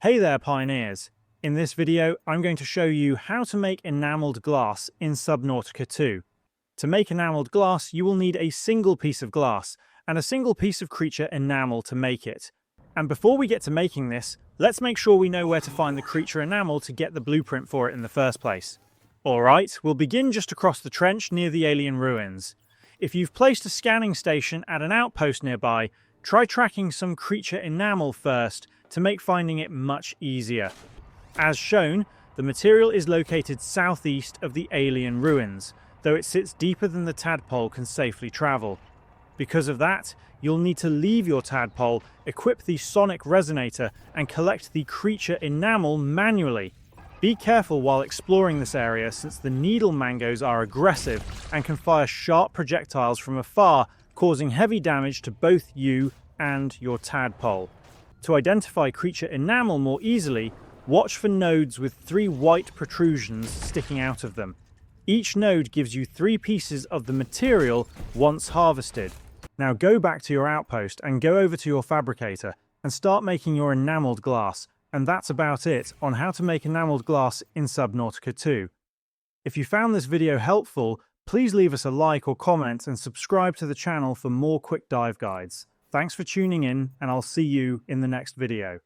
Hey there, pioneers! In this video, I'm going to show you how to make enameled glass in Subnautica 2. To make enameled glass, you will need a single piece of glass and a single piece of creature enamel to make it. And before we get to making this, let's make sure we know where to find the creature enamel to get the blueprint for it in the first place. Alright, we'll begin just across the trench near the alien ruins. If you've placed a scanning station at an outpost nearby, try tracking some creature enamel first to make finding it much easier. As shown, the material is located southeast of the alien ruins, though it sits deeper than the tadpole can safely travel. Because of that, you'll need to leave your tadpole, equip the sonic resonator, and collect the creature enamel manually. Be careful while exploring this area, since the needle mangoes are aggressive and can fire sharp projectiles from afar, causing heavy damage to both you and your tadpole. To identify creature enamel more easily, watch for nodes with 3 white protrusions sticking out of them. Each node gives you 3 pieces of the material once harvested. Now go back to your outpost and go over to your fabricator and start making your enameled glass. And that's about it on how to make enameled glass in Subnautica 2. If you found this video helpful, please leave us a like or comment and subscribe to the channel for more quick dive guides. Thanks for tuning in, and I'll see you in the next video.